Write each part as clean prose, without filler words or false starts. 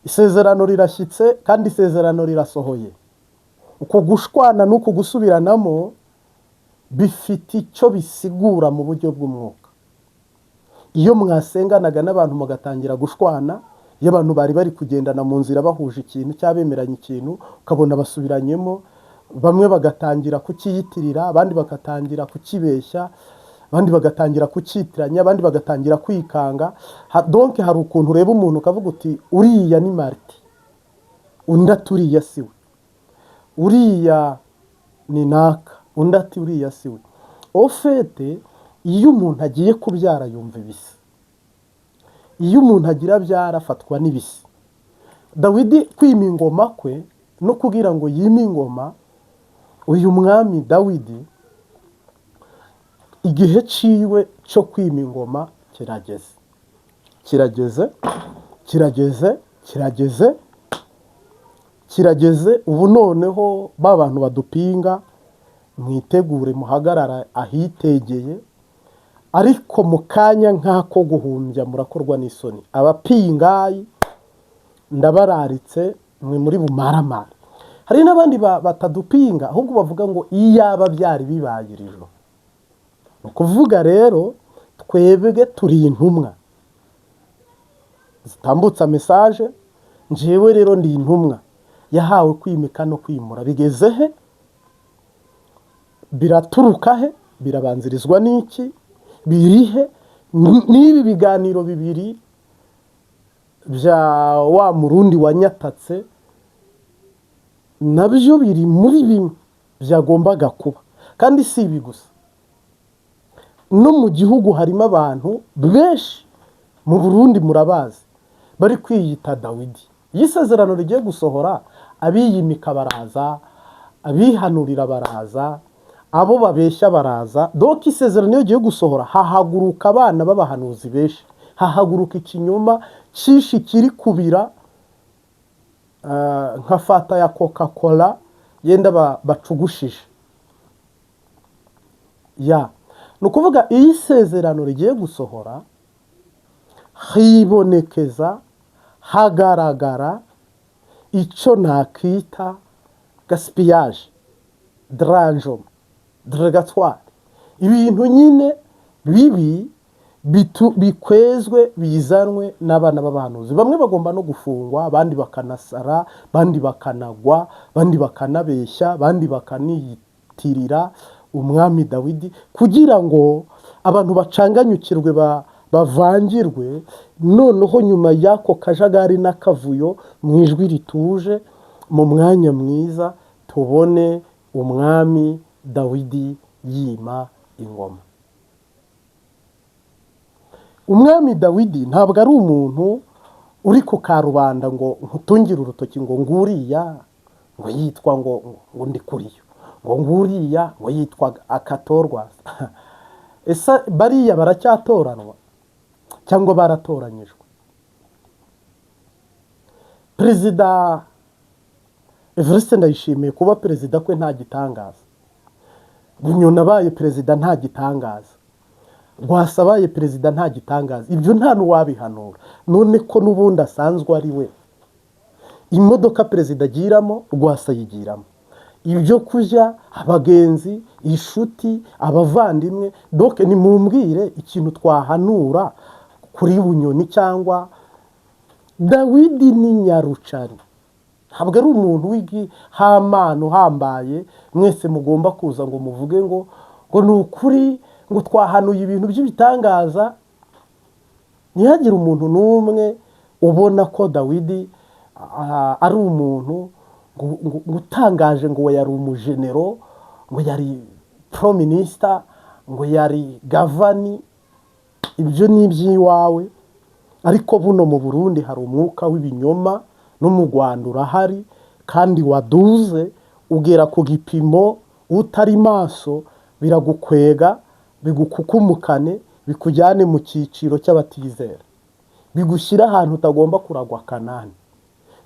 isezerano rirashyitse kandi isezerano rirasohoye. Uko gushwana n'uko gusubiranamo bifite icyo bisigura mu buryo bw'umwuka. Iyo mwasenganaga n'abantu mugatangira gushwana, iyo abantu bari bari kugendana mu nzira bahuje ikintu cyabemeranya ikintu, ukabona basubiranyemo, bamwe bagatangira kukiyitirira, abandi bagatangira kukibeshya, abandi bagatangira kucitiranya, abandi bagatangira kwikanga. Donc hari ukuntu ureba umuntu ukavuga uti uriya ni Marti, undi ati uriya siwe, uriya ni naka, undi ati uriya siwe. Ofete iyo umuntu agiye kubyara yumva ibisi, iyo umuntu agira abyara afatwa n'ibisi. Dawidi kwima ingoma kwe no kugira ngo yime ingoma, uyu mwami Dawidi igihe ciwe cyo kwima ingoma kirageze, kirageze, kirageze, kirageze, kirageze. Ubu noneho ba bantu badupinga mwitegure muhagarara ahitegeye, ariko mu kanya nk'ako guhumbya murakorwa n'isoni. Abapingayi ndabararitse mwe muri bumaramara. Hari n'abandi batadupinga ahubwo bavuga ngo iyaba byari bibayirije. Ukuvuga rero twebwe turi intumwa zitambutsa message. Njewe rero ndi intumwa yahawe kwimika no kwimura. Bigeze he? Biraturuka he? Birabanzirizwa n'iki? Birihe? N'ibi biganiro bibiri bya wa murundi wanyatatse nabyo biri muri bimwe byagombaga kuba. Kandi si ibi gusa, no mu gihugu harimo abantu benshi, mu Burundi murabazi, bari kwiyita Dawidi. Iyi sezerano rigiye gusohora, abiyimika baraza, abihanurira baraza, abo babeshya baraza. Donc isezerano iyo giye gusohora hahaguruka abana b'abahanuzi benshi, hahaguruka ikinyoma cishi kiri kubira nka fata ya Coca-Cola yenda bacugushije. Nukuvuga iyi sezerano rigiye gusohora hibonekeza, hagaragara icyo nakita gaspillage, drangement, dragatoire. Ibintu nyine bibi bikwezwe bizanwe n'abana b'abahanuzi. Bamwe bagomba no gufungwa, abandi bakanasara, abandi bakanagwa, abandi bakanabeshya, abandi bakaniyitirira umwami Dawidi, kugira ngo abantu bacanganyukirwe bavangirwe. Noneho nyuma y'ako kajagari n'akavuyo, mu ijwi rituje, mu mwanya mwiza, tubone umwami Dawidi yima ingoma. Umwami Dawidi ntabwo ari umuntu uri ku karubanda ngo nkutungire urutoki ngo nguriya ngo yitwa ngo ndi kuriyo, ngo nguriya ngo yitwa akatorwa. Ese bariya baracyatoranwa cyangwa baratoranyijwe? Perezida Evariste Ndayishimiye kuba perezida kwe nta gitangaza. Bunyoni abaye perezida nta gitangaza. Rwasa abaye perezida nta gitangaza. Ibyo nta n'uwabihanura. None ko n'ubundi asanzwe ari we. Imodoka perezida agiramo, Rwasa yigiramo. Ibyo kujya abagenzi, inshuti, abavandimwe. Donc nimumbwire ikintu twahanura kuri Bunyoni cyangwa Dawidi ni Nyarucari. Ntabwo ari umuntu w'igihamano hambaye mwese mugomba kuza ngo muvuge ngo ni ukuri ngo twahanuye ibintu by'ibitangaza. Ntihagire umuntu n'umwe ubona ko Dawidi ari umuntu utangaje ngo yari umujenero, ngo yari pro minister, ngo yari gavani. Ibyo ni iby'iwawe. Ariko buno mu Burundi hari umwuka w'ibinyoma, no mu Rwanda urahari kandi waduze ugera ku gipimo utari maso, biragukwega, bigukukumukane, bikujyane mu cyiciro cy'abatizera, bigushyira ahantu utagomba kuragwa Kanani,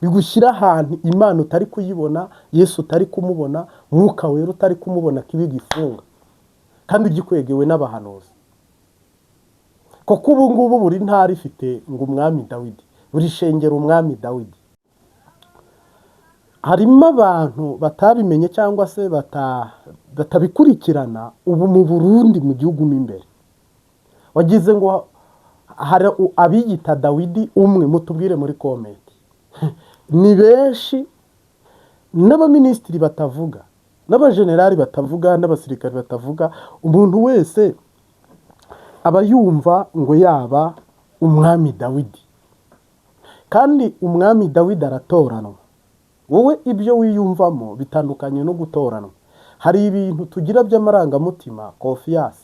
bigushyira ahantu Imana utari kuyibona, Yesu utari kumubona, Mwuka Wera utari kumubona, kibi gifunga kandi ugikwegewe n'abahanuzi. Kuko ubu ngubu buri ntara ifite ngo umwami Dawidi, buri shengero umwami Dawidi. harimo abantu batabimenye cyangwa se batabikurikirana ubu mu Burundi mu gihugu mo imbere. Wagize ngo hari abiyita Dawidi umwe, mutubwire muri komenti. Ni benshi, n'abaminisitiri batavuga, n'abajenerali batavuga, n'abasirikare batavuga. Umuntu wese aba yumva ngo yaba umwami Dawidi, kandi umwami Dawidi aratoranwa. Wowe ibyo wiyumvamo bitandukanye no gutoranwa. Hari ibintu tugira by'amarangamutima, confiance,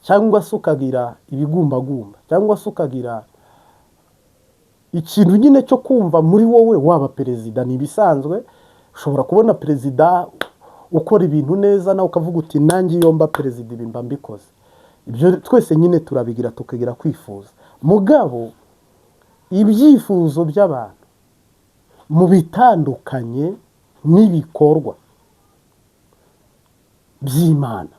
cyangwa se ukagira ibigumbagumba, cyangwa se ukagira ikintu nyine cyo kumva muri wowe waba perezida. Ni ibisanzwe, ushobora kubona perezida ukora ibintu neza nawe ukavuga uti nanjye iyo mba perezida ibi mba mbikoze. Ibyo twese nyine turabigira, tukagira kwifuza. Mugabo ibyifuzo by'abantu mu bitandukanye n'ibikorwa by'Imana.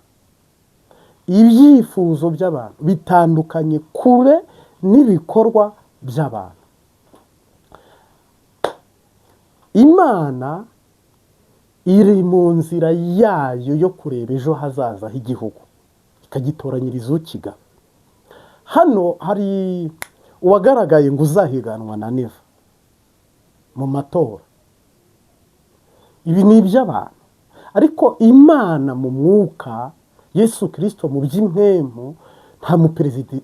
Ibyifuzo by'abantu bitandukanye kure n'ibikorwa by'abantu. Imana iri mu nzira yayo yo kureba ejo hazaza h'igihugu, ikagitoranyiriza ukiga. Hano hari uwagaragaye ngo uzahiganwa na Neva mu matora. Ibi ni iby'abantu, ariko Imana mu mwuka, Yesu Kristo mu by'impemu, nta muperezida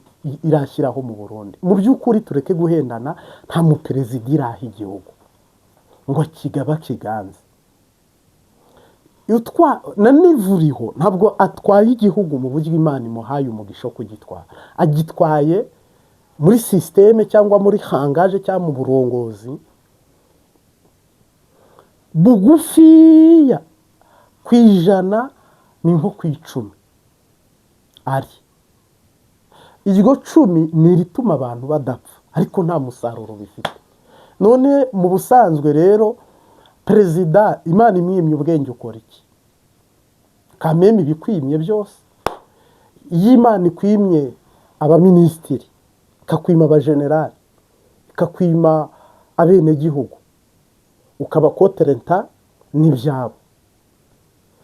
irashyiraho mu Burundi. Mu by'ukuri tureke guhendana, nta muperezida iraha igihugu ngo kigaba kiganze. Na Nivuriho ntabwo atwaye igihugu mu buryo Imana imuhaye umugisha wo kugitwara. Agitwaye muri systeme cyangwa muri hangaje cyangwa mu burongozi bugufiya, ku ijana ni nko ku 10 ari. Iryo 10 ni rituma abantu badapfa, ariko nta musaruro bifite. None mu busanzwe rero perezida, Imana imwimye ubwenge ukora iki? Kameme bikwimye byose. Iyo Imana ikwimye abaminisitiri, ikakwima abajenerali, ikakwima abenegihugu, ukaba koterenta n'ibyabo,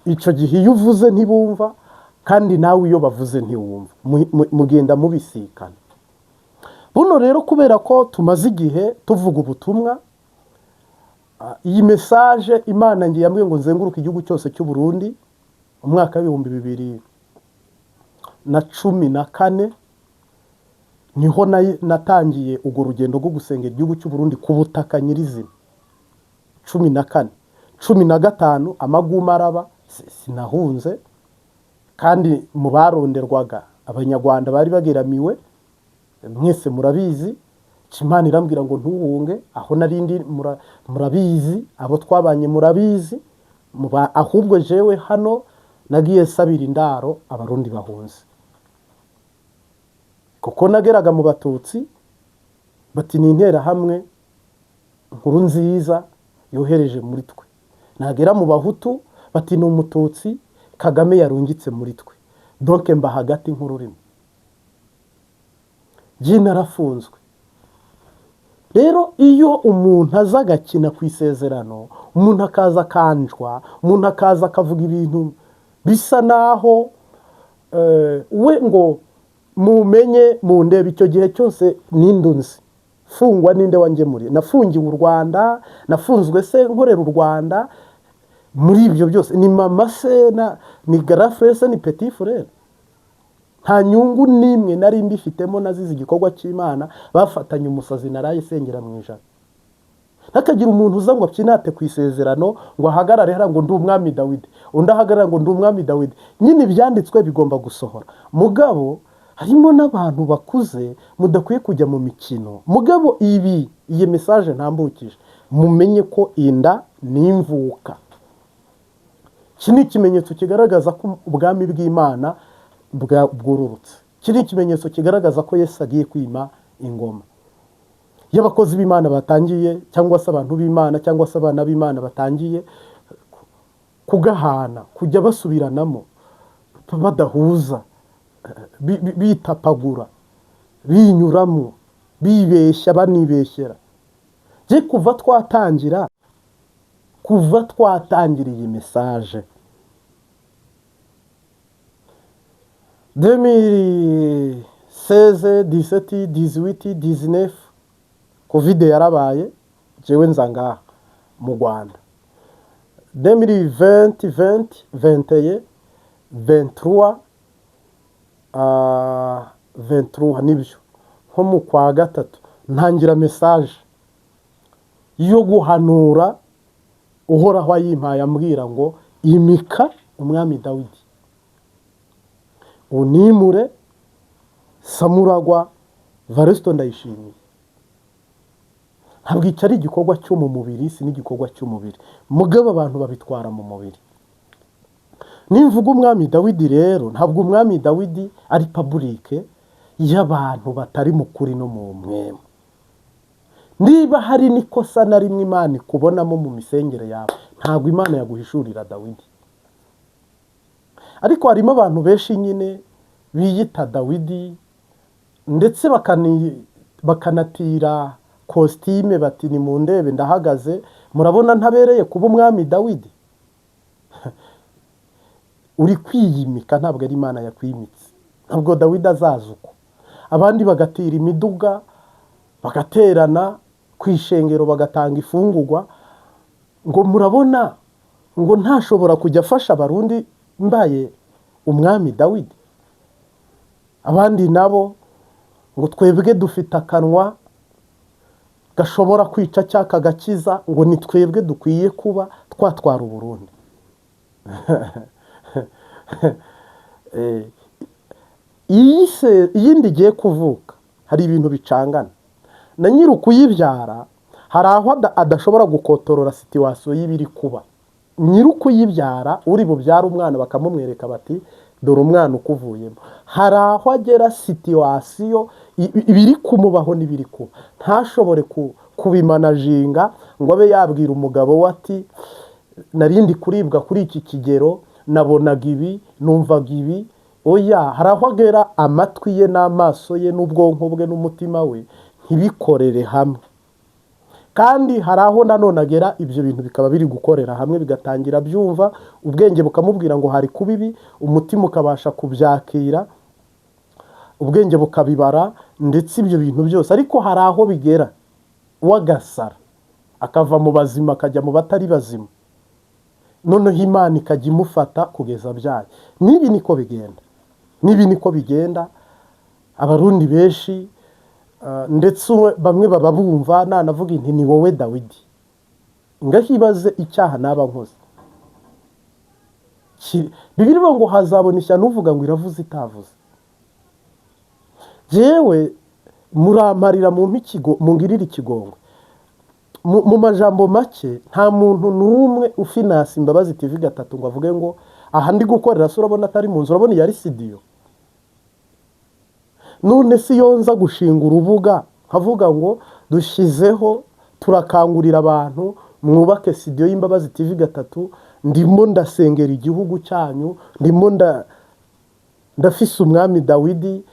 icyo gihe iyo uvuze ntibumva, kandi nawe iyo bavuze ntiwumva, mugenda mubisikana. Buno rero kubera ko tumaze igihe tuvuga ubutumwa, iyi message Imana ngiye yambwiye ngo nzenguruke igihugu cyose cy'u Burundi umwaka w'2014 niho natangiye ugo rugendo rwo gusengera igihugu cy'u Burundi ku butaka nyirizina. 14 15 amaguma araba, sinahunze, kandi mu baronderwaga abanyarwanda bari bageramiwe, mwese murabizi. Imana irambwira ngo ntuhunge, aho narindi murabizi, abo twabanye murabizi, ahubwo jewe hano nagiye sabira indaro abarundi bahunze. Kuko nageraga mu Batutsi bati ni intera hamwe nkuru nziza yohereje muri twe. Nagera mu Bahutu bati ni umututsi Kagame yarungitse muri twe. Donc mba hagati nk'ururimi. Narafunzwe. Rero iyo umuntu azagakina ku isezerano, umuntu akaza kanjwa, umuntu akaza akavuga ibintu bisa naho we ngo mumenye mundebe, icyo gihe cyose nindunzi fungwa ninde wangemuriye. Nafungiwe u Rwanda, nafunzwe se nkorera u Rwanda. Muri ibyo byose ni mama se ni grand frère se ni petit frère. Nta nyungu nimwe nari mbifitemo, nazize igikorwa cy'Imana, bafatanye umusazi naraye sengera mu ijana. Hakagira umuntu uza ngo akinate ku isezerano ngo ahagarare hera ngo ndi umwami Dawidi, undi ahagarara ngo ndi umwami Dawidi. Nyine ibyanditswe bigomba gusohora. Mugabo harimo n'abantu bakuze mudakwiye kujya mu mikino. Mugabo iyi message ntambukije, mumenye ko inda n'imvuka. Iki ni ikimenyetso kigaragaza ko ubwami bw'Imana bwururutse. Iki ni ikimenyetso kigaragaza ko Yesu agiye kwima ingoma. Iyo abakozi b'Imana batangiye, cyangwa se abantu b'Imana, cyangwa se abana b'Imana batangiye kugahana, kujya basubiranamo, badahuza, bitapagura, binyuramo, bibeshya banibeshyera. Je kuva twatangira kuva twatangiriye iyi mesaje 2016 17 18 19 covid yarabaye jewe nza ngaha mu Rwanda 2020 20 21 23 23 nibyo nko mu kwa gatatu ntangira message yo guhanura uhoraho ayimpaye ambwira ngo imika umwami Dawidi unimure Samuragwa Varesto Ndayishimiye. Ntabwo icyo ari igikorwa cyo mu mubiri, si n'igikorwa cy'umubiri, mugabo abantu babitwara mu mubiri. Nimvuga umwami Dawidi rero, ntabwo umwami Dawidi ari public y'abantu batari mukuri no mu mwema. Niba hari nikosa na rimwe Imana ikubonamo mu misengere yawe, ntabwo Imana yaguhishurira Dawidi. Ariko harimo abantu benshi nyine biyita Dawidi, ndetse bakanatira kositime bati ni mu ndebe ndahagaze, murabona ntabereye kuba umwami Dawidi. Uri kwiyimika, ntabwo ari Imana yakwimitse. Ntabwo Dawidi azaza uko. Abandi bagatira imiduga, bagaterana kwishengero, bagatanga ifungurwa, ngo murabona ngo ntashobora kujya afasha abarundi mbaye umwami Dawidi. Abandi nabo ngo twebwe dufite akanwa gashobora kwica cyaka gakiza, ngo ni twebwe dukwiye kuba twatwara Uburundi. Iyindi giye kuvuka hari ibintu bicangana na nyiru kuyibyara, hari aho adashobora gukotorora situation y'ibiri kuba. Nyiru kuyibyara uri bubyara umwana bakamumwereka bati dore umwana ukuvuyemo, hari aho agera situation ibiri kumubaho n'ibiri kuba ntashobore kubimanajinga ngo abe yabwira umugabo we ati narindi kuribwa kuri iki kigero, nabonaga ibi, numvaga ibi. Oya, hari aho agera amatwi ye n'amaso ye n'ubwonko bwe n'umutima we ntibikorere hamwe. Kandi hari aho nanone agera ibyo bintu bikaba biri gukorera hamwe, bigatangira byumva, ubwenge bukamubwira ngo hari kubibi, umutima ukabasha kubyakira, ubwenge bukabibara, ndetse ibyo bintu byose. Ariko hari aho bigera wagasara akava mu bazima akajya mu batari bazima, noneho Imana ikajya imufata kugeza byaye. Nibi niko bigenda. Abarundi benshi ndetse bamwe baba bumva nanavuga inti ni wowe Dawidi, ngahibaze icyaha naba nkoze. Bibiliya ngo hazabona ishyano uvuga ngo iravuze itavuze. Jewe muramparira mu mpikigo mungirira ikigongwe. Mu majambo make nta muntu n'umwe ufinansa Imbabazi TV gatatu ngo avuge ngo aha ndi gukorera so urabona atari mu nzu, urabona yari studio. None si yonza gushinga urubuga havuga ngo dushizeho turakangurira abantu mwubake studio y'Imbabazi TV gatatu, ndimo ndasengera igihugu cyanyu, ndimo ndafise umwami Dawidi.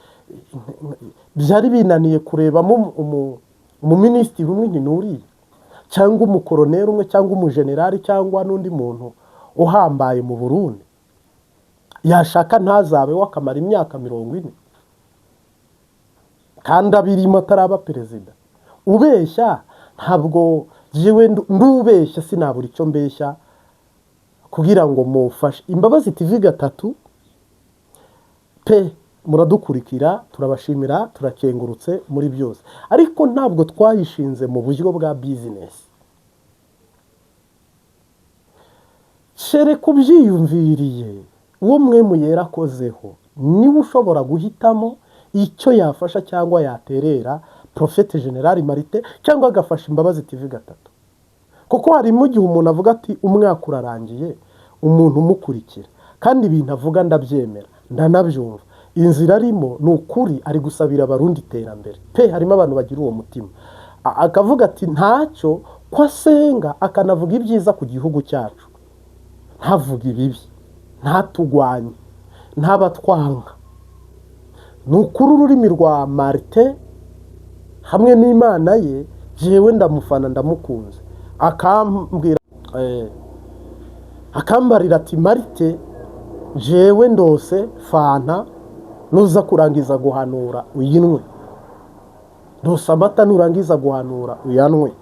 Byari binaniye kurebamo umuminisitiri umwe ntinuriye, cyangwa umukoroneri umwe, cyangwa umujenerali, cyangwa n'undi muntu uhambaye mu Burundi yashaka ntazabe wakamara imyaka 40 kandi abirimo ataraba perezida. Ubeshya ntabwo jewe ndubeshya, sinabura icyo mbeshya kugira ngo mufashe. Imbabazi TV gatatu pe muradukurikira, turabashimira, turakengurutse muri byose, ariko ntabwo twayishinze mu buryo bwa business. Shere kubyiyumviriye uwo mwe muyera kozeho niwe ushobora guhitamo icyo yafasha cyangwa yaterera Prophète General Martin cyangwa agafasha Imbabazi TV gatatu. Kuko hari mu gihe umuntu avuga ati umwaka urarangiye, umuntu umukurikira kandi ibintu avuga ndabyemera ndanabyumva, inzira arimo n'ukuri, ari gusabira abarundi iterambere pe. Harimo abantu bagira uwo mutima, akavuga ati ntacyo kwasenga, akanavuga ibyiza ku gihugu cyacu, ntavuga ibibi, ntatugwanye, ntabatwanga. N'ukuri ururimi rwa Martin hamwe n'Imana ye, jewe ndamufana ndamukunze, Eh, akambarira ati Marite, jewe ndose fanta, nuza kurangiza guhanura uyinwe. Ndose amata nurangiza guhanura uyanwe.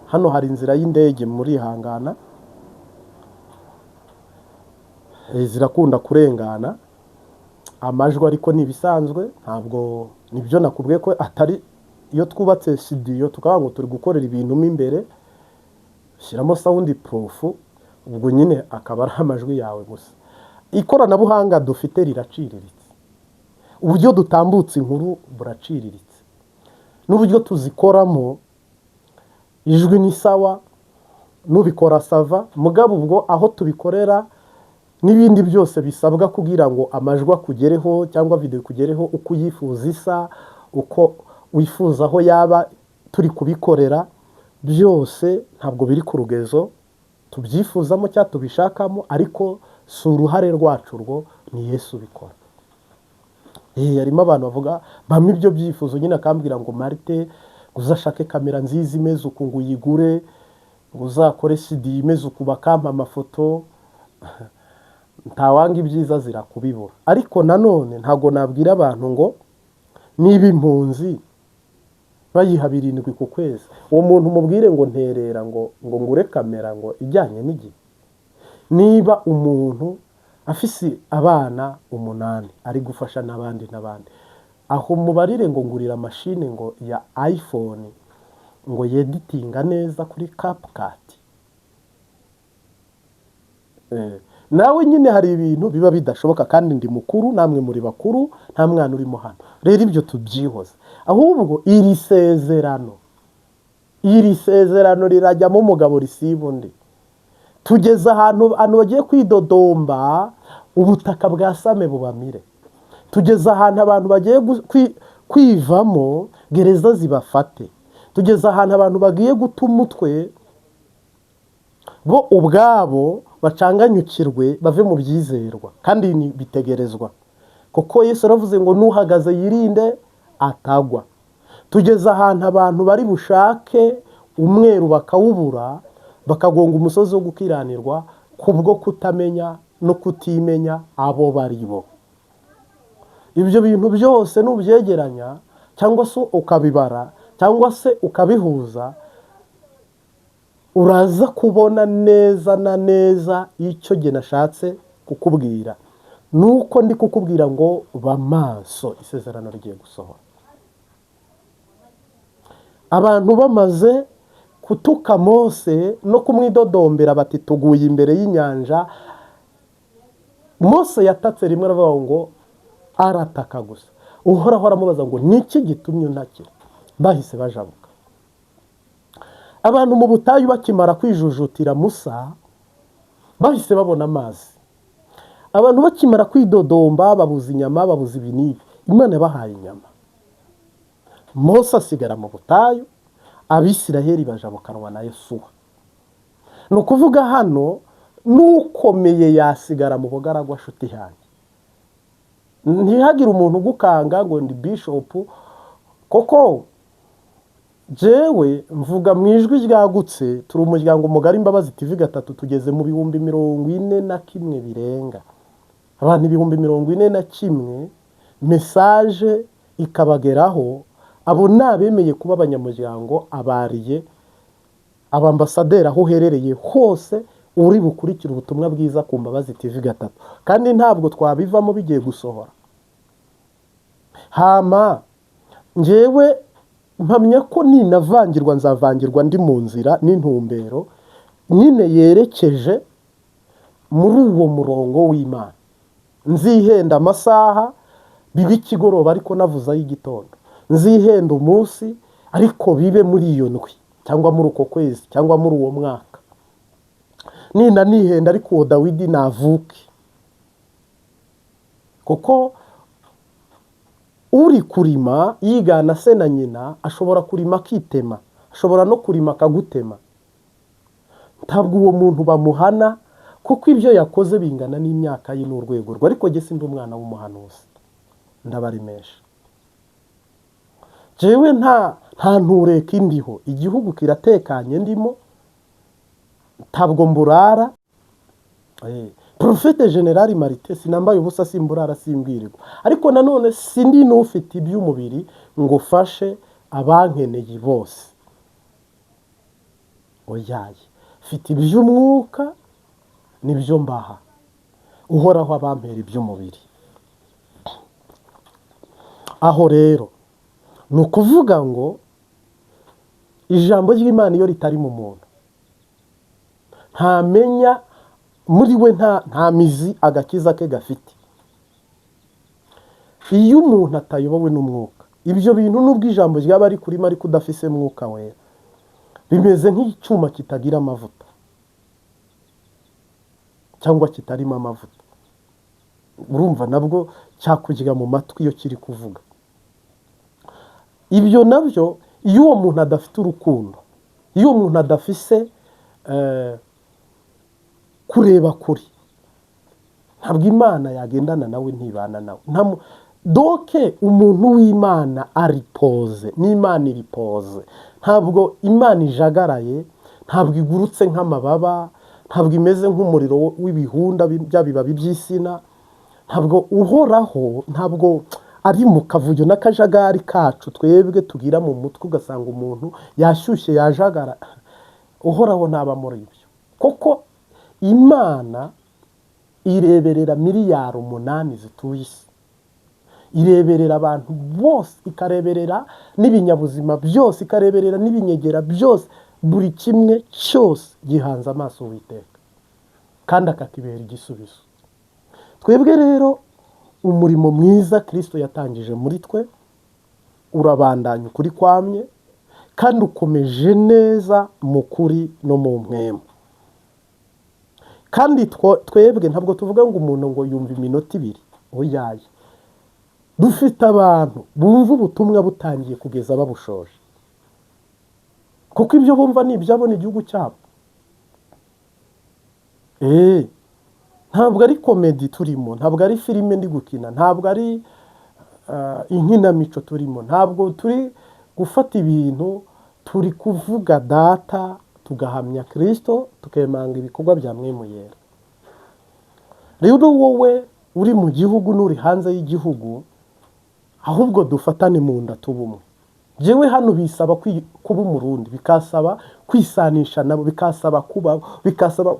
Hano hari inzira y'indege muri hangana. Zirakunda kurengana. Amajwi ariko nibisanzwe, ntabwo nibyo nakubwiye ko atari iyo twubatse studio tukavuga ngo turi gukorera ibintu mo imbere, shyiramo sound proof, ubwo nyine akaba ari amajwi yawe gusa. Ikoranabuhanga dufite riraciriritse, uburyo dutambutse inkuru buraciriritse, n'uburyo tuzikoramo ijwi ni sawa, nubikora sava, mugabo ubwo aho tubikorera n'ibindi byose bisabwa kugira ngo amajwi akugereho cyangwa video kugereho uko uyifuza isa, uko wifuza aho yaba turi kubikorera, byose ntabwo biri ku rugezo tubyifuzamo cyangwa tubishakamo, ariko si uruhare rwacu rwo, ni Yesu ubikora. Harimo abantu bavuga bamwe ibyo byifuzo, nyine akambwira ngo Marite uzashake kamera nziza imeze uku ngo uyigure, ngo uzakore CD imeze uku bakampa amafoto. Ntawanga ibyiza zirakubibura, ariko nanone ntago nabwira abantu ngo niba impunzi bayiha 7 ku kwezi, uwo muntu mubwire ngo nterera ngo ngure kamera ngo ijyanye n'igihe. Niba umuntu afise abana 8 ari gufasha n'abandi, aho mubarire ngo ngurira machine ngo ya iPhone ngo yeditinga neza kuri CapCut. Nawe nyine hari ibintu biba bidashoboka, kandi ndi mukuru namwe muri bakuru, nta mwana urimo hano. Rero ibyo tubyihoza, ahubwo iri sezerano rirajyamo umugabo risiba undi. Tugeze ahantu bagiye kwidodomba, ubutaka bwa Same bubamire. Tugeze ahantu abantu bagiye kwivamo, gereza zibafate. Tugeze ahantu abantu bagiye guta umutwe, bo ubwabo bacanganyukirwe bave mu byizerwa, kandi bitegerezwa, kuko Yesu aravuze ngo nuhagaze yirinde atagwa. Tugeze ahantu abantu bari bushake umweru bakawubura, bakagonga umusozi wo gukiranirwa kubwo kutamenya no kutimenya abo baribo. Ibyo bintu byose nubyegeranya cyangwa se ukabibara cyangwa se ukabihuza, uraza kubona neza na neza icyo jye nashatse kukubwira. Nuko ndi kukubwira ngo ba maso, isezerano rigiye gusohora. Abantu bamaze kutuka Mose no kumwidodombera bati tuguye imbere y'inyanja, Mose yatatse rimwe aravuga ngo arataka gusa. Uhoraho aramubaza ngo niki gitumye untakira? Bahise bajabuka. Abantu mu butayu bakimara kwijujutira Musa, bahise babona amazi. Abantu bakimara kwidodomba, babuze inyama, babuze ibinibi, Imana yabahaye inyama. Mose asigara mu butayu, Abisiraheli bajabukanwa na Yosuwa. No kuvuga hano, nukomeye yasigara mu bugaragwa nshuti yanjye. Ntihagire umuntu gukanga ngo ndi bishop, koko jewe mvuga mu ijwi ryagutse. Turi umuryango mugari Imbabazi TV 3, tugeze mu 41,000 birenga. Abantu 41,000 message ikabageraho. Abo nabemeye kuba abanyamuryango, abariye abambasaderi aho uherereye hose, uri bukurikira ubutumwa bwiza ku Mbabazi TV 3, kandi ntabwo twabivamo bigiye gusohora. Hama njewe mpamya ko ninavangirwa nzavangirwa ndi mu nzira n'intumbero nyine yerekeje muri uwo murongo w'Imana. Nzihenda amasaha bibe ikigoroba ariko navuza y'igitondo, nzihenda umunsi ariko bibe muri iyo ndwi cyangwa muri uko kwezi cyangwa muri uwo mwaka. Nina nihenda ariko uwo Dawidi navuke, kuko uri kurima yigana se na nyina ashobora kurima akitema, ashobora no kurima akagutema. Ntabwo uwo muntu bamuhana, kuko ibyo yakoze bingana n'imyaka ye n'urwego rwe. Ariko jye sindi umwana w'umuhanuzi, ndabarimesha. Jewe nta ntureka indiho, igihugu kiratekanye ndimo, ntabwo mburara. Profete General Marite sinambaye ubusa simburara simbwirirwa, ariko nanone sindi n'ufite iby'umubiri ngo ufashe abankeneye bose. Oyaye, mfite iby'umwuka nibyo mbaha, uhoraho abampera iby'umubiri. Aho rero ni ukuvuga ngo ijambo ry'Imana iyo ritari mu muntu ntamenya muri we, nta mizi agakiza ke gafite. Iyo umuntu atayobowe n'umwuka, ibyo bintu nubwo ijambo ryaba rikurimo ariko udafise mwuka wera, bimeze nk'icyuma kitagira amavuta cyangwa kitarimo amavuta. Urumva nabwo cyakujya mu matwi iyo kiri kuvuga. Ibyo nabyo iyo uwo muntu adafite urukundo, iyo uwo muntu adafise kureba kuri, ntabwo Imana yagendana nawe, ntibana nawe. Doke umuntu w'Imana aripoze, n'Imana iripoze. Ntabwo Imana ijagaraye, ntabwo igurutse nk'amababa, ntabwo imeze nk'umuriro w'ibihunda bya bibabi by'isina. Ntabwo uhoraho, ntabwo ari mu kavuyo n'akajagari kacu twebwe tugira mu mutwe ugasanga umuntu yashyushye yajagara. Uhoraho ntaba muri ibyo, kuko Imana ireberera miliyari 8 zituye isi, ireberera abantu bose, ikareberera n'ibinyabuzima byose, ikareberera n'ibinyegera byose. Buri kimwe cyose gihanze amaso Uwiteka kandi akakibera igisubizo. Twebwe rero umurimo mwiza Kristo yatangije muri twe urabandanya ukuri kwamye kandi ukomeje neza mu kuri no mu mwema. Kandi twebwe ntabwo tuvuga ngo umuntu ngo yumva iminota 2. Oyaye, dufite abantu bumva ubutumwa butangiye kugeza babushoje, kuko ibyo bumva ni ibyabona igihugu cyabo. Ntabwo ari komedi turimo, ntabwo ari filime ndi gukina, ntabwo ari inkinamico turimo, ntabwo turi gufata ibintu, turi kuvuga data, tugahamya Kristo, tukemanga ibikorwa bya Mwemu Yera. Rero wowe uri mu gihugu n'uri hanze y'igihugu, ahubwo dufatane mu nda tubumwe. Jewe hano bisaba kuba umurundi, bikasaba kwisanisha nabo, bikasaba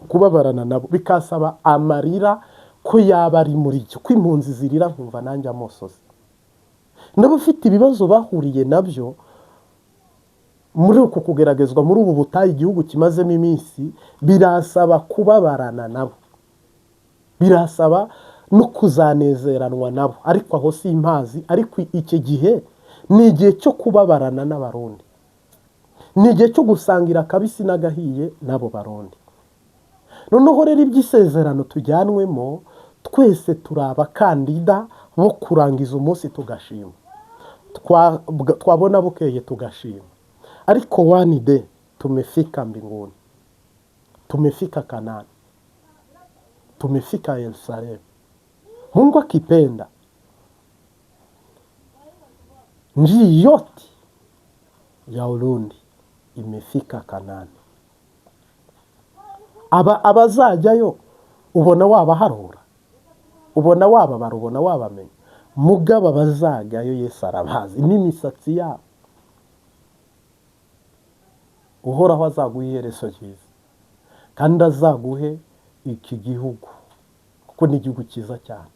kubabarana nabo, bikasaba amarira ko yaba ari muri cyo, ko impunzi zirira nkumva nanjye amosozi. N'abafite ibibazo bahuriye nabyo muri uko kugeragezwa muri ubu butayu igihugu kimazemo iminsi, birasaba kubabarana nabo, birasaba no kuzanezeranwa nabo. Ariko aho si impazi, ariko iki gihe ni igihe cyo kubabarana n'abarundi, ni igihe cyo gusangira akabisi n'agahiye n'abo barundi. Noneho rero iby'isezerano tujyanwemo twese turi abakandida bo kurangiza umunsi tugashima, twabona bukeye tugashima. Ariko one day tumefika mbinguni, tumefika Kanani, tumefika Yerusalemu. Mungu akipenda nchi yote ya Urundi imefika Kanani. Abazajyayo ubona wabaharura, ubona wababara, ubona wabamenya. Mugabo abazajyayo Yesu arabazi n'imisatsi yabo. Uhoraho azaguha iherezo ryiza kandi azaguhe iki gihugu, kuko ni igihugu cyiza cyane,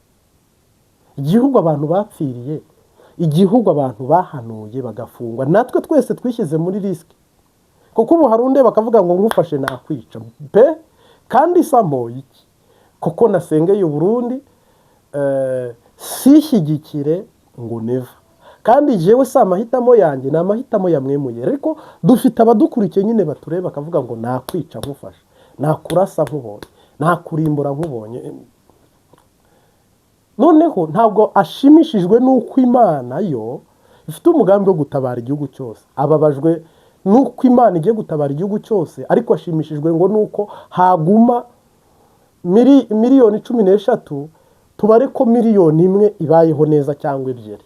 igihugu abantu bapfiriye, igihugu abantu bahanuye bagafungwa. Natwe twese twishyize muri risiki, kuko ubu harunde bakavuga ngo ngufashe nakwica pe, kandi samo iki, kuko nasengeye Burundi sishyigikire ngo neva. Kandi jewe si amahitamo yanjye, ni amahitamo ya Mwemu Yera. Ariko dufite abadukurikiye nyine batureba bakavuga ngo nakwica nkufashe, nakurasa nkubonye, nakurimbura nkubonye. Noneho ntabwo ashimishijwe n'uko Imana yo ifite umugambi wo gutabara igihugu cyose, ababajwe n'uko Imana igiye gutabara igihugu cyose, ariko ashimishijwe ngo nuko haguma miliyoni 13, tubare ko miliyoni 1 ibayeho neza cyangwa 2.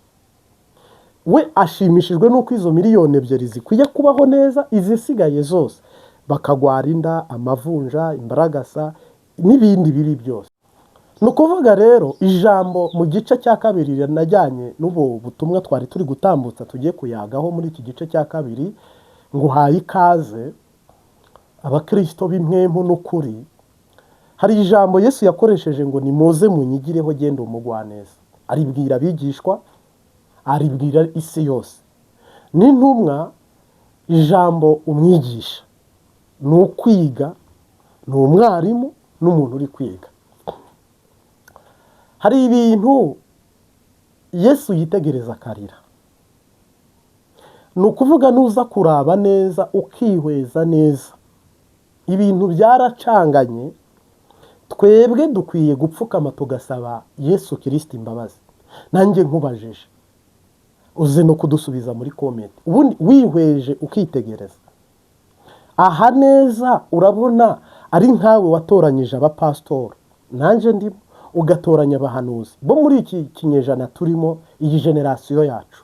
We ashimishijwe n'uko izo miliyoni 2 zikwiye kubaho neza, izisigaye zose bakagwara inda, amavunja, imbaragasa n'ibindi bibi byose. Ni ukuvuga rero ijambo mu gice cya kabiri rinajyanye n'ubu butumwa twari turi gutambutsa tugiye kuyagaho muri iki gice cya kabiri, ngo uhaye ikaze abakristo b'imwemu n'ukuri. Hari ijambo Yesu yakoresheje ngo nimuze munyigireho genda umugwaneza. Aribwira abigishwa, aribwira isi yose. N'intumwa ijambo umwigisha ni ukwiga, ni umwarimu n'umuntu uri kwiga. Hari ibintu Yesu yitegereza akarira. Ni ukuvuga nuza kuraba neza ukihweza neza, ibintu byaracanganye. Twebwe dukwiye gupfukama tugasaba Yesu Kristo imbabazi. Nanjye nkubajije uze no kudusubiza muri comment. Ubundi wihweje ukitegereza aha neza, urabona ari nkawe watoranyije abapastori, nanjye ndimo, ugatoranya abahanuzi bo muri iki kinyejana turimo, iyi generasiyo yacu.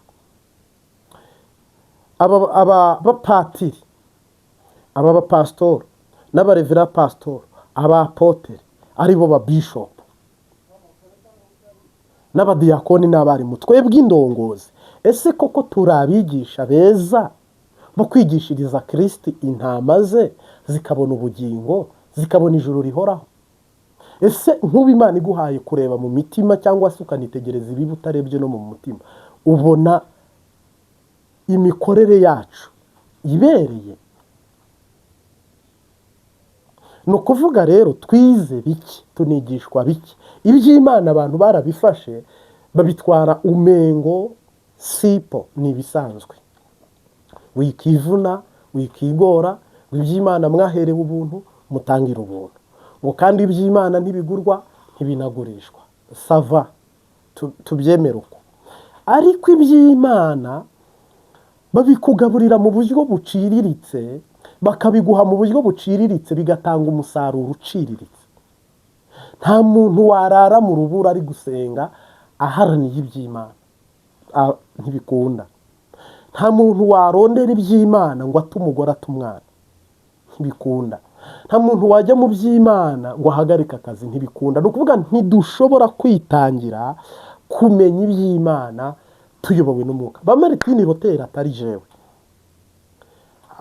aba bapatiri, aba bapastori n'abarevera pastori, abapotere aribo ba bishop n'abadiyakoni n'abarimu, twebwe indongozi. Ese koko turabigisha beza bo kwigishiriza Kristo intama ze zikabona ubugingo, zikabona ijuru rihoraho? Ese nk'ubu Imana iguhaye kureba mu mitima cyangwa se ukanitegereza ibibi utarebye no mu mutima, ubona imikorere yacu ibereye? Ni ukuvuga rero twize biki, tunigishwa biki. Iby'Imana abantu barabifashe babitwara umengo sipo, ni ibisanzwe. Wikivuna, wikigora, iby'Imana mwaherewe ubuntu mutangira ubuntu. Ngo kandi iby'Imana ntibigurwa ntibinagurishwa. Sava, tubyemera uko. Ariko iby'Imana babikugaburira mu buryo buciriritse, bakabiguha mu buryo buciriritse, bigatanga umusaruro uciriritse. Nta muntu warara mu rubura ari gusenga aharaniye iby'Imana, ntibikunda. Nta muntu warondera iby'Imana ngo ate umugore ate umwana, ntibikunda. Nta muntu wajya mu by'Imana ngo ahagarike akazi, ntibikunda. Ni ukuvuga ntidushobora kwitangira kumenya iby'Imana tuyobowe n'umwuka. Ba Martin Luther atari jewe.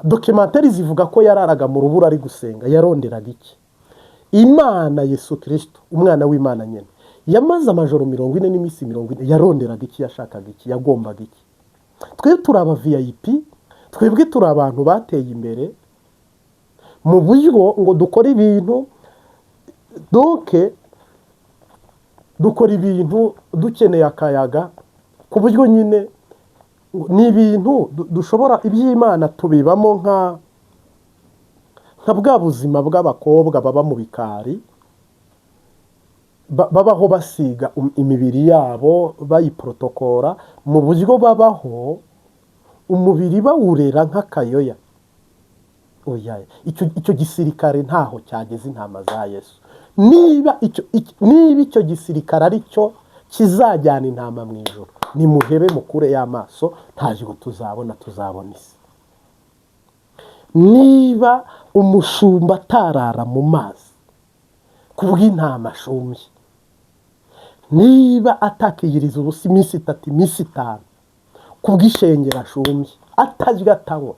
Documentary zivuga ko yararaga mu rubura ari gusenga. Yaronderaga iki? Imana Yesu Kristo, umwana w'Imana nyene, yamaze amajoro 40 n'iminsi 40. Yaronderaga iki? Yashakaga iki? Yagombaga iki? Twe turaba VIP, twebwe turi abantu bateye imbere mu buryo ngo dukora ibintu, donc dukora ibintu dukeneye akayaga, ku buryo nyine ni ibintu dushobora iby'Imana tubibamo nka bwa buzima bw'abakobwa baba mu bikari, babaho basiga imibiri yabo bayiprotokora, mu buryo babaho umubiri bawurera nk'akayoya. Oya, icyo gisirikare ntaho cyageze intama za Yesu. Niba icyo gisirikare ari cyo kizajyana intama mu ijuru, nimuhebe mukure y'amaso, ntajye tuzabona isi. Niba umushumba atarara mu mazi kubw'intama ashumbye, niba atakiyiriza ubusa iminsi 3 iminsi 5 kubw'ishengero ashumbye, atajya atanywa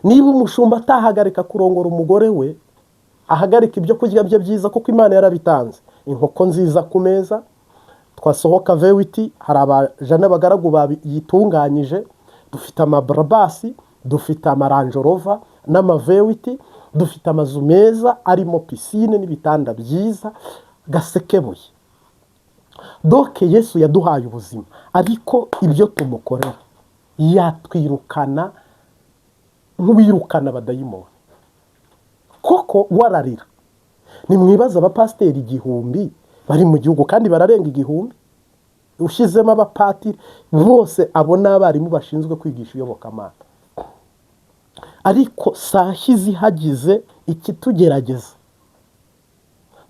niba umushumba atahagarika kurongora umugore we, ahagarika ibyo kurya bye byiza kuko Imana yarabitanze. Inkoko nziza ku meza, twasohoka vewiti, hari abajana bagaragu bayitunganyije, dufite amabrabasi, dufite amaranjorova n'amavewiti, dufite amazu meza arimo pisine n'ibitanda byiza gasekebuye. Doke Yesu yaduhaye ubuzima, ariko ibyo tumukorera yatwirukana nk'ubirukana abadayimoni. Koko wararira. Nimwibaza abapasiteri 1000 bari mu gihugu kandi bararenga 1000, ushizemo abapatiri bose abona abarimu bashinzwe kwigisha iyobokamana. Ariko sahizi hagize ikitugerageza,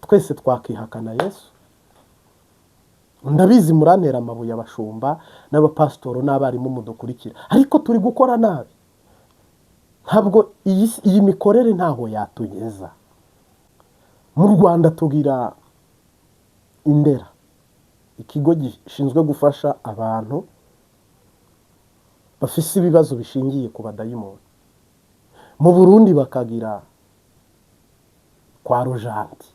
twese twakihakana Yesu. ndabizi murantera amabuye abashumba n'abapasitoro n'abarimu mudukurikira, ariko turi gukora nabi. Ntabwo iyi mikorere ntaho yatugeza. Mu Rwanda tugira Indera, ikigo gishinzwe gufasha abantu bafise ibibazo bishingiye ku badayimoni. Mu Burundi bakagira kwa Rujanti.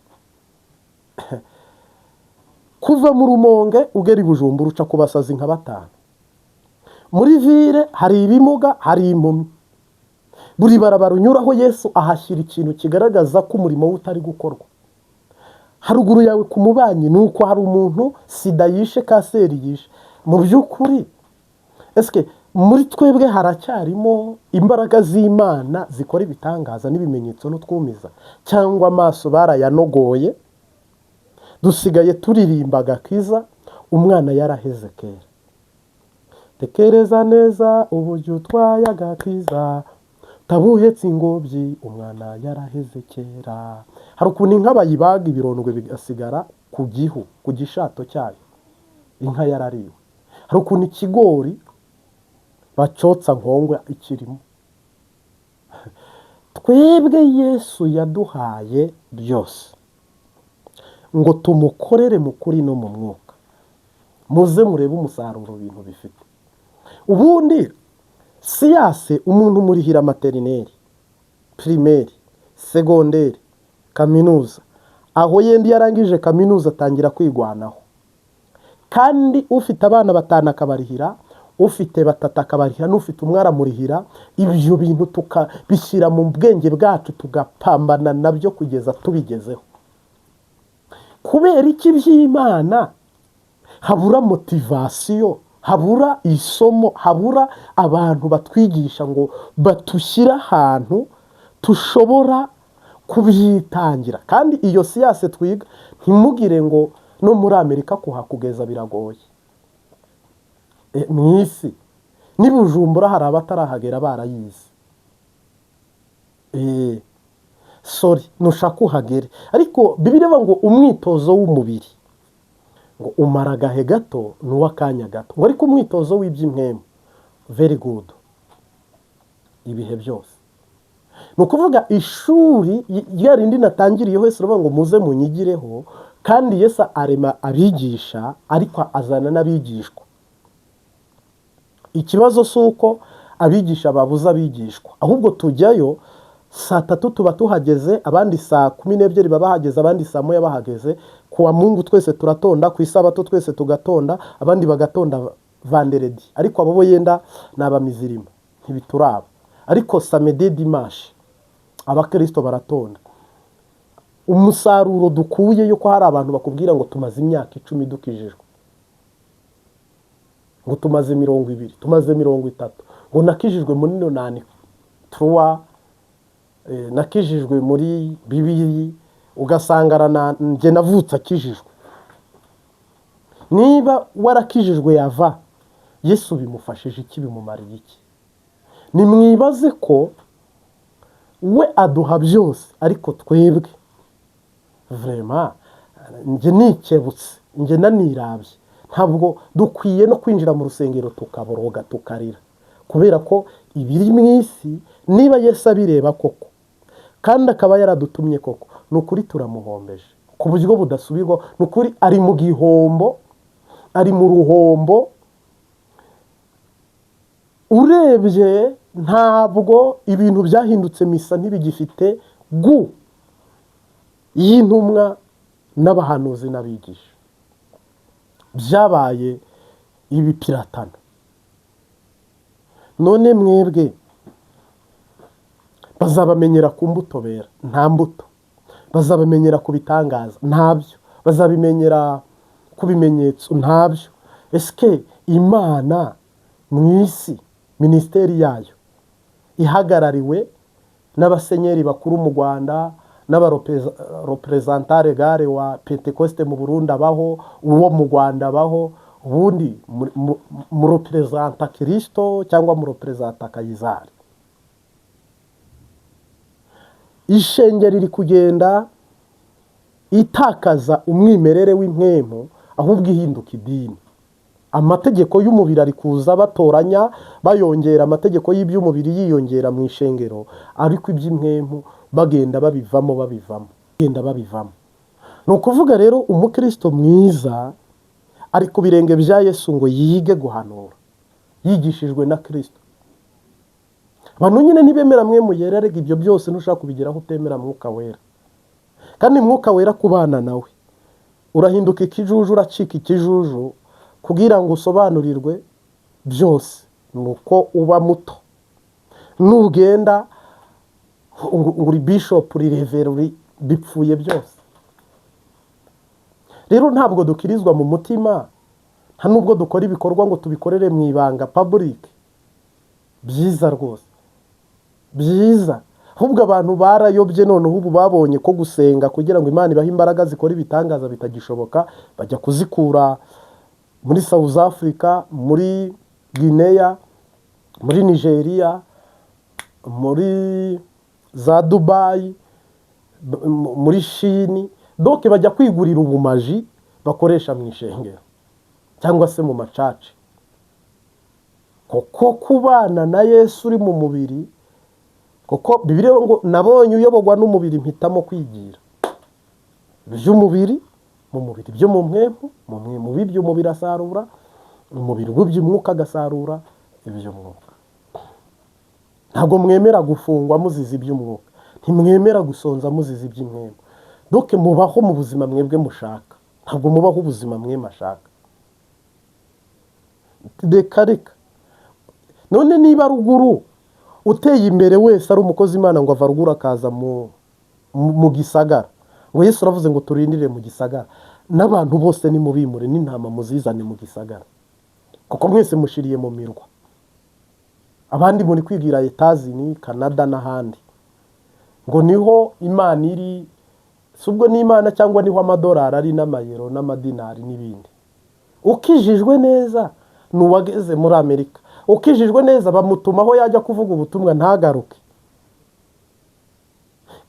Kuva mu Rumonge ugera i Bujumbura uca ku basazi nka 5. Muri ville hari ibimuga, hari impumyi. Buri barabara unyuraho Yesu ahashyira ikintu kigaragaza ko umurimo we utari gukorwa. Haruguru yawe ku mubanyi nuko hari umuntu sida yishe, kanseri yishe. Mu by'ukuri eske muri twebwe haracyarimo imbaraga z'Imana zikora ibitangaza n'ibimenyetso n'utwumiza, cyangwa amaso barayanogoye dusigaye turirimba agakiza umwana yaraheze kera? Tekereza neza uburyo utwaye agakiza, tabuhetse ingobyi umwana yaraheze kera. Hari ukuntu inka bayibaga ibirondwe bigasigara ku gihu, ku gishato cyayo, inka yarariwe. Hari ukuntu ikigori bacotsa nkongwa ikirimo. Twebwe Yesu yaduhaye byose ngo tumukorere mu kuri no mu mwuka, muze murebe umusaruro ibintu bifite. Ubundi siyase umuntu murihira materineri, primaire, secondaire, kaminuza, aho yendi yarangije kaminuza atangira kwigwanaho. Kandi ufite abana 5 akabarihira, ufite 3 akabarihira, n'ufite umwara murihira. Ibyo bintu tukabishyira mu bwenge bwacu tugapambana nabyo kugeza tubigezeho. Kubera iki by'Imana habura motivation, habura isomo, habura abantu batwigisha ngo batushyira ahantu tushobora kubyitangira. Kandi iyo siyase twiga ntimugire ngo no muri Amerika kuhakugeza biragoye. Mu isi ni Bujumbura hari abatarahagera barayize. Sorry nushaka uhagere, ariko Bibiliya ngo umwitozo w'umubiri ngo umara gahe gato n'uwakanya gato, ngo ariko umwitozo w'iby'impwemu very good ibihe byose. No kuvuga ishuri yarindi natangiriyeho Yesu aravuga ngo muze munyigireho, kandi Yesu arema abigisha ariko azana n'abigishwa. Ikibazo suko abigisha babuza abigishwa, ahubwo tujyayo saa 3 tuba tuhageze, abandi saa 12 baba hageze, abandi saa 1 bahageze. Kuwa Mungu twese turatonda, ku Isabato twese tugatonda, abandi bagatonda Vanderedi, ariko abo bo yenda n'abamizirima ntibituraba. Ariko samedi dimanche abakristo baratonda. Umusaruro dukuye yuko hari abantu bakubwira ngo tumaze imyaka 10 dukijijwe, ngo tumaze 20, tumaze 30, ngo nakijijwe muri 3 nakijijwe muri 2, ugasangara nje navutse akijijwe. Niba warakijijwe yava Yesu bimufashije iki, bimumariye iki? Nimwibaze ko we aduha byose, ariko twebwe vraiment nje nikebutse, nje nanirabye. Ntabwo dukwiye no kwinjira mu rusengero tukaboroga tukarira, kubera ko ibiri mu isi niba Yesu abireba koko kandi akaba yaradutumye koko, nukuri turamuhombeje ku buryo budasubirwa. Nukuri ari mu gihombo, ari mu ruhombo. Urebye ntabwo ibintu byahindutse, misa ntibigifite y'intumwa n'abahanuzi n'abigisha, byabaye ibipiratana. None mwebwe bazabamenyera ku mbuto bera, nta mbuto. Bazabamenyera ku bitangaza, ntabyo. Bazabimenyera ku bimenyetso, ntabyo. Eske Imana mu isi ministeri yayo ihagarariwe n'abasenyeri bakuru mu Rwanda, n'abarepresentants legale wa Pentecoste mu Burundi abaho, uwo mu Rwanda abaho, ubundi mu representa Kristo cyangwa mu representa Kayizari. Ishengero riri kugenda itakaza umwimerere w'impwemu, ahubwo ihinduka idini. Amategeko y'umubiri ari kuza batoranya bayongera, amategeko y'iby'umubiri yiyongera mu ishengero, ariko iby'impwemu bagenda babivamo. Ni ukuvuga rero umukristo mwiza ari ku birenge bya Yesu ngo yige guhanura, yigishijwe na Kristo. Abantu nyine ntibemera mwemu yera, ariko ibyo byose ntushaka kubigeraho utemera mwuka wera. Kandi mwuka wera kubana nawe urahinduka ikijuju, uracika ikijuju, kugira ngo usobanurirwe byose. Nuko uba muto, nugenda uri bishop, uri reverend, bipfuye byose. Rero ntabwo dukirizwa mu mutima, nta nubwo dukora ibikorwa ngo tubikorere mu ibanga public. Byiza rwose, byiza. Ahubwo abantu barayobye, noneho ubu babonye ko gusenga kugira ngo Imana ibahe imbaraga zikora ibitangaza bitagishoboka, bajya kuzikura muri South Africa, muri Guinea, muri Nigeria, muri za Dubai, muri Chine. Donc bajya kwigurira ubumaji bakoresha mu ishengero cyangwa se mu macaci. Koko kubana na Yesu uri mu mubiri, koko Bibiliya ngo nabonye uyobogwa n'umubiri mpitamo kwigira. By'umubiri mu mubiri, byo mu mpemu mu by'umubiri asarura, umubiri w'iby'umwuka agasarura iby'umwuka. Ntabwo mwemera gufungwa muzizi iby'umwuka, ntimwemera gusonza muzizi iby'impemu. Donc mubaho mu buzima mwebwe mushaka, ntabwo mubaho ubuzima mwe mashaka. Reka none niba ruguru uteye imbere wese ari umukozi Imana ngo ava ruguru akaza mu gisagara, ngo Yesu aravuze ngo turindire mu gisagara, n'abantu bose ni mubimure n'intama muzizane mu gisagara, kuko mwese mushiriye mu mirwa. Abandi muri kwigira Etazini, Canada n'ahandi, ngo niho Imana iri. Subwo ni Imana cyangwa niho amadolari ari n'amayero n'amadinari n'ibindi. Ukijijwe neza nuwageze muri Amerika, ukijijwe neza bamutumaho yajya kuvuga ubutumwa ntagaruke.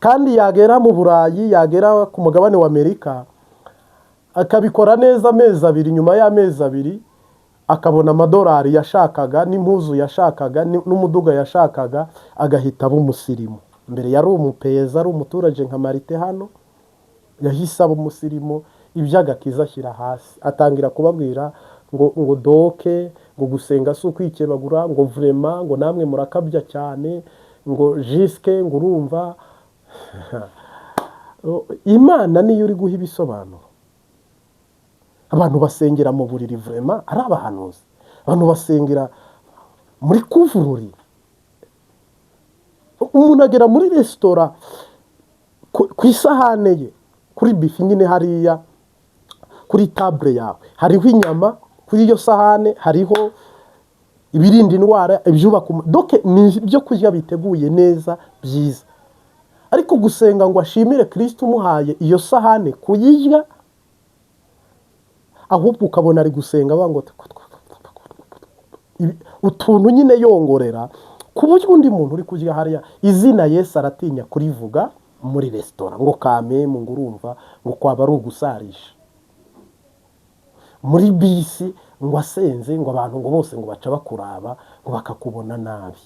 Kandi yagera mu Burayi, yagera ku mugabane wa Amerika, akabikora neza amezi abiri, nyuma y'amezi abiri akabona amadolari yashakaga n'impuzu yashakaga n'umuduga yashakaga, agahita aba umusirimu. Mbere yari umupeza, ari umuturage nka Marite hano, yahise aba umusirimu, iby'agakiza ashyira hasi, atangira kubabwira ngo doke, ngo gusenga si ukwikebagura, ngo vrema, ngo namwe murakabya cyane, ngo jiske, ngo urumva. Imana niyo uri guha ibisobanuro. Abantu basengera mu buriri vrema ari abahanuzi, abantu basengera muri kuvururi. Umuntu agera muri resitora, ku isahane ye, kuri bifi nyine hariya kuri table yawe hariho inyama, kuri iyo sahane hariho ibirinda indwara, ibyubaka. Donc ni ibyo kurya biteguye neza byiza. Ariko gusenga ngo ashimire Kristo umuhaye iyo sahane kuyirya, ahubwo ukabona ari gusenga bango utuntu nyine yongorera, ku buryo undi muntu uri kurya hariya izina Yesu aratinya kurivuga muri resitora, ngo kamemu, ngo urumva, ngo kwaba ari ugusarisha. Muri bisi ngo asenze, ngo abantu ngo bose ngo baca bakuraba, ngo bakakubona nabi.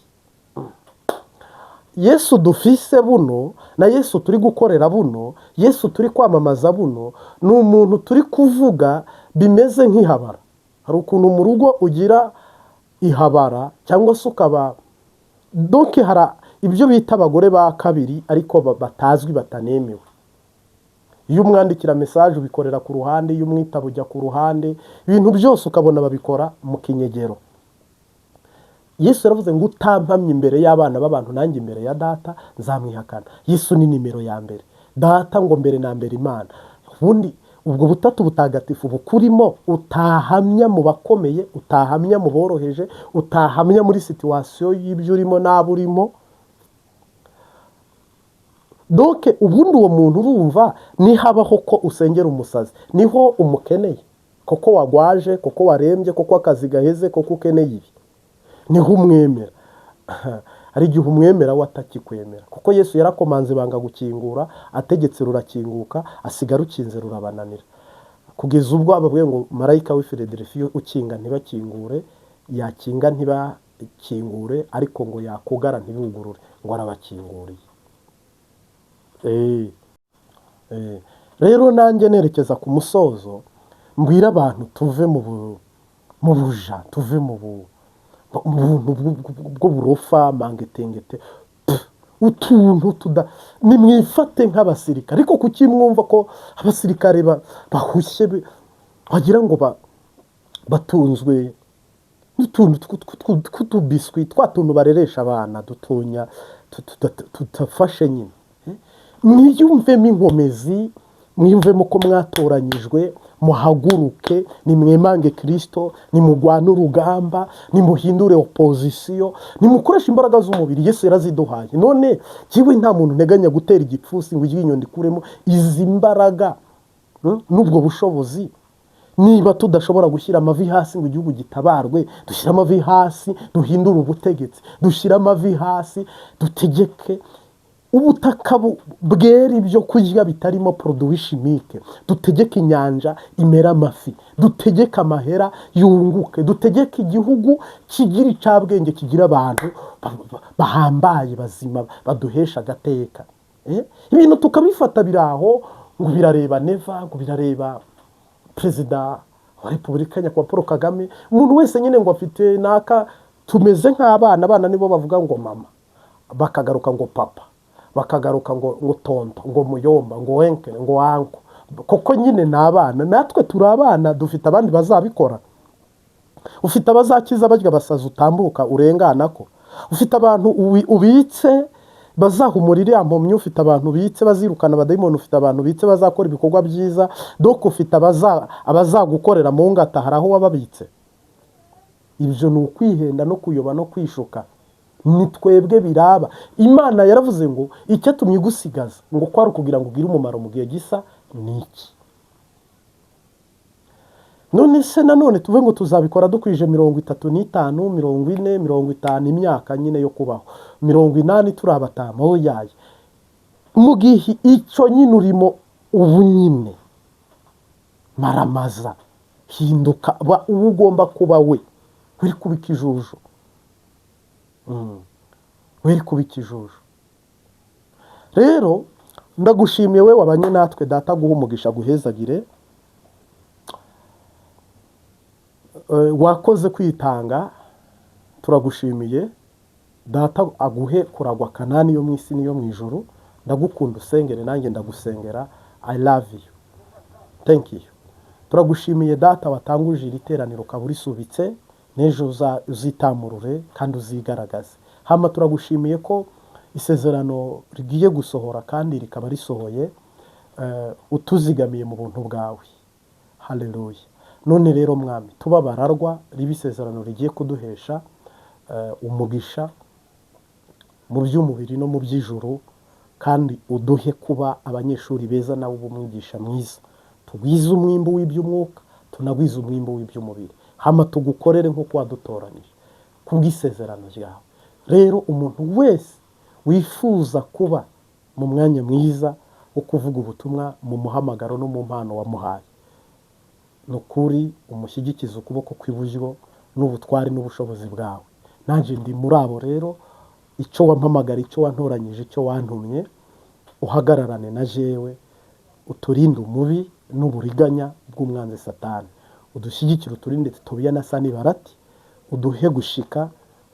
Yesu dufise buno, na Yesu turi gukorera buno, Yesu turi kwamamaza buno, ni umuntu turi kuvuga bimeze nk'ihabara. Hari ukuntu mu rugo ugira ihabara cyangwa se ukaba, donc hari ibyo bita abagore ba kabiri ariko batazwi, batanemewe. Iyo umwandikira message ubikorera ku ruhande, iyo umwitaba ujya ku ruhande, ibintu byose ukabona babikora mu kinyegero. Yesu yaravuze ngo utampamye imbere y'abana b'abantu, nanjye imbere ya data nzamwihakana. Yesu ni nimero ya mbere, data ngo mbere na mbere Imana. Ubundi ubwo butatu butagatifu bukurimo, utahamya mu bakomeye, utahamya mu boroheje, utahamya muri situation y'ibyo urimo n'abo urimo. Donc ubundi uwo muntu urumva nihabaho ko usengera umusazi, niho umukeneye, koko wagwaje, koko warembye, koko akazi gaheze, koko ukeneye ibi, niho umwemera. Hari igihe umwemera watakikwemera, kuko Yesu yarakomanze banga gukingura, ategetse rurakinguka, asiga rukinze rurabananira. kugeza ubwo abavuye ngo marayika w'i Filadelfiya ukinga ntibakingure, yakinga ntibakingure, ariko ngo yakugara ntibugurure, ngo arabakinguriye. Rero nanjye nerekeza ku musozo, mbwira abantu tuve mu buja, tuve mu buntu bw'uburofa, mangetengete, utuntu nimwifate nk'abasirikare. Ariko kuki mwumva ko abasirikare bahushye wagira ngo batunzwe n'utuntu tw'utubiswi, twa tuntu bareresha abana dutonya tutafashe nyine. Mwiyumvemo inkomezi, mwiyumvemo ko mwatoranyijwe, muhaguruke, nimwemange Kristo, nimugwane urugamba, nimuhindure opozisiyo, nimukoresha imbaraga z'umubiri Yesu yaraziduhaye. None kiwe nta muntu nteganya gutera igipfusi ngo iryinyo ndikuremo izi mbaraga n'ubwo bushobozi. Niba tudashobora gushyira amavi hasi ngo igihugu gitabarwe, dushyira amavi hasi, duhindure ubutegetsi, dushyira amavi hasi, dutegeke ubutaka bwera ibyo kurya bitarimo produit chimique, dutegeke inyanja imera amafi, dutegeke amahera yunguke, dutegeke igihugu kigira icabwenge, kigira abantu bahambaye bazima baduhesha agateka. Ibintu tukabifata biraho ngo birareba neva, ngo birareba perezida wa Repubulika nyakubahwa Paul Kagame. Umuntu wese nyine ngo afite naka, tumeze nk'abana. Abana nibo bavuga ngo mama, bakagaruka ngo papa, bakagaruka ngo tonto, ngo muyomba, ngo wenke, ngo wanko. Koko nyine ni abana, natwe turi abana, dufite abandi bazabikora. Ufite abazakiza barya basaza utambuka urengana ko. Ufite abantu ubitse bazahumurira ya mpomyi, ufite abantu bitse bazirukana abadayimoni, ufite abantu bitse bazakora ibikorwa byiza, doko ufite abazagukorera mu ngata hari aho wababitse. Ibyo ni ukwihenda no kuyoba no kwishuka. Ni twebwe biraba. Imana yaravuze ngo icyatumye gusigaza ngo kwari kugira ngo ugire umumaro mu gihe gisa niki. None se nanone tuve ngo tuzabikora dukwije 35, 40, 50 imyaka nyine yo kubaho, 80 turabatama oyaye. Mu gihe icyo nyine urimo ubu nyine maramaza, hinduka ugomba kuba we, uri kubika ijuju. Weri kubika ijuju. Rero ndagushimiye we wabanye natwe, data guha umugisha guhezagire. Wakoze kwitanga, turagushimiye. Data aguhe kuragwa Kanani yo mu isi niyo mu ijuru. Ndagukunda, usengere nanjye ndagusengera. I love you. Thank you. Turagushimiye data watanguje iri teraniro kaburisubitse, n'ejo uzitamurure kandi uzigaragaze. Hama turagushimiye ko isezerano rigiye gusohora kandi rikaba risohoye, utuzigamiye mu buntu bwawe. Haleluya. None rero mwami, tubabararwa ribi isezerano rigiye kuduhesha umugisha mu by'umubiri no mu by'ijuru, kandi uduhe kuba abanyeshuri beza nawe ubumwigisha mwiza. Tugwize umwimbo w'iby'umwuka, tunagwize umwimbo w'iby'umubiri. Hama tugukorere nk'uko wadutoranije kubw'isezerano ryawe. Rero umuntu wese wifuza kuba mu mwanya mwiza wo kuvuga ubutumwa mu muhamagaro no mu mpano wamuhaye, nukuri umushyigikiza ukuboko kw'iburyo n'ubutwari n'ubushobozi bwawe. Nanjye ndi muri abo rero, icyo wampamagara, icyo wantoranyije, icyo wantumye, uhagararane na jewe, uturinde umubi n'uburiganya bw'umwanzi Satani. Udushyigikire, uturinde Tobiya na Sanibarati, uduhe gushika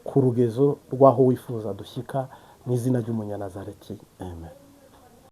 ku rugezo rw'aho wifuza dushyika, mu izina ry'Umunyanazareti. Amen.